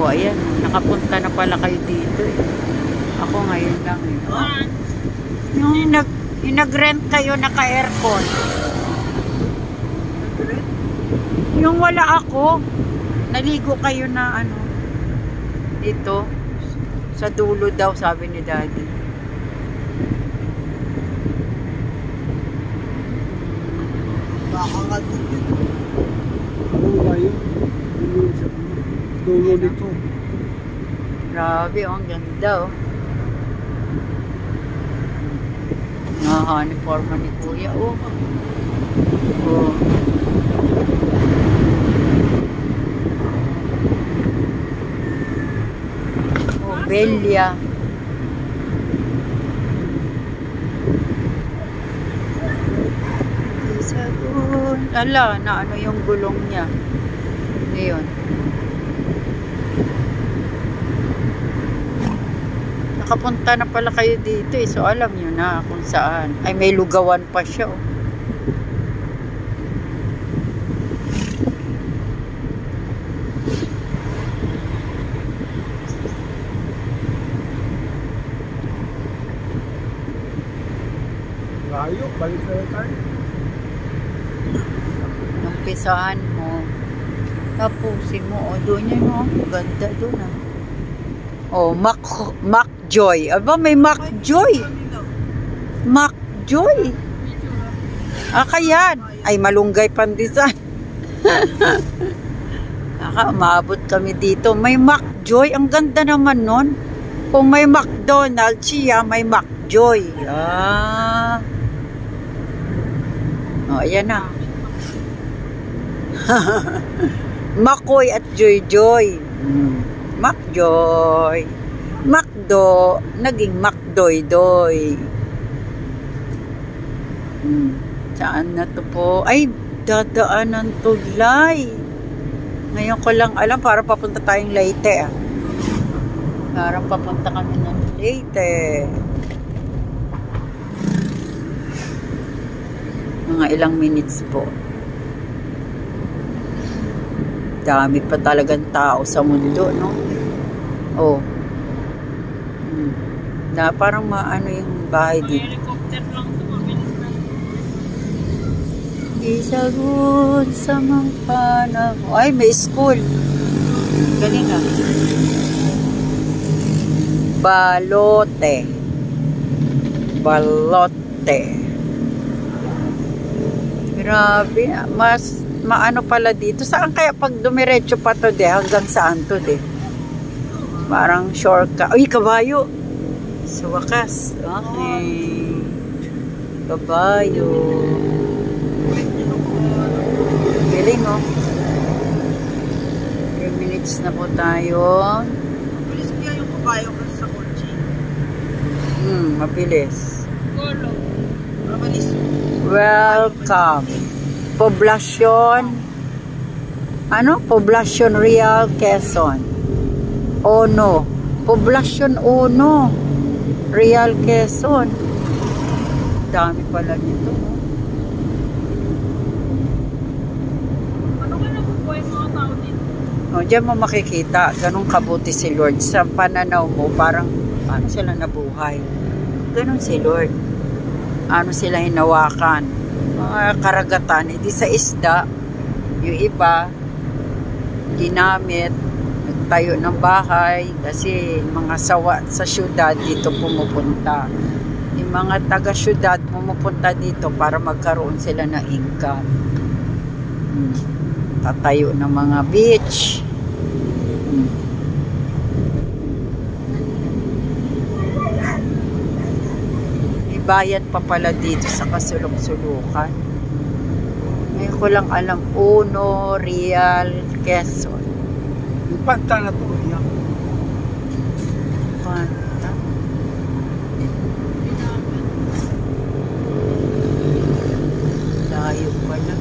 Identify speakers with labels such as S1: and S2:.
S1: O, ayan. Nakapunta na pala kayo dito eh. Ako ngayon lang eh. Oh. Yung nag-rent kayo naka-aircon. Yung wala ako. Naligo kayo na ano. Dito. Sa dulo daw, sabi ni Daddy.
S2: Baka nga dito. Ano ba yun? Dulo dito.
S1: Grabe, oh, ang ganda, oh. Naka-uniforma ni Kuya, oh. Oh. Oh, Belia. Ala, na ano yung gulong niya. Ngayon. Nakapunta na pala kayo dito eh. So alam nyo na kung saan. Ay may lugawan pa siya oh.
S2: Layo, balik na tayo.
S1: Umpisahan mo. Tapusin mo. O doon yun oh. Ganda doon ah. Oh, McJoy. Aba, may McJoy. McJoy. Ah, kayan. Ay, malunggay pandisan. Umabot kami dito. May McJoy. Ang ganda naman nun. Kung may McDonald's siya, may McJoy. Ah. Oh, ayan na. Makoy at Joy-Joy. McJoy. Macdo. Naging McDoy-Doy. Saan na to po? Ay, dadaanan tulay. Ngayon ko lang alam, para papunta tayong Leyte ah. Parang papunta kami ng Leyte. Mga ilang minutes po. Dami pa talagang tao sa mundo, no? Oh. Na parang maano yung bahay dito.
S3: Helicopter lang ito, mabilis na.
S1: Isagun sa mga panahon. Ay, may school. Galing ah. Balote. Balote. Grabe. Mas maano pala dito. Saan kaya pag dumiretso pa to de? Hanggang saan to de? Parang shortcut. Uy, kabayo. Sa wakas. Okay. Kabayo. Galing oh. 3 minutes na po tayo.
S3: Mabilis kaya yung kabayo kasi sa kotse.
S1: Mabilis.
S3: Golo. Mabilis.
S1: Welcome. Poblasyon. Ano? Poblasyon Real Quezon. Ono. Poblasyon Ono. Real Quezon. Dami pala nito.
S3: Ano ka nabubuhay mga tao dito?
S1: O, diyan mo makikita. Ganun kabuti si Lord. Sa pananaw mo, parang paano sila nabuhay? Ganun si Lord. Ano sila hinawakan? Mga karagatan, hindi sa isda, yung iba ginamit, nagtayo ng bahay kasi mga sawa sa syudad dito pumupunta. Yung mga taga syudad pumupunta dito para magkaroon sila ng income. Tatayo ng mga beach. Bayan pa pala dito sa kasulok-sulukan. Ngayon ko lang alam, Uno, Real, Quezon.
S2: Yung panta na to, yan.
S1: Panta. Layo pala.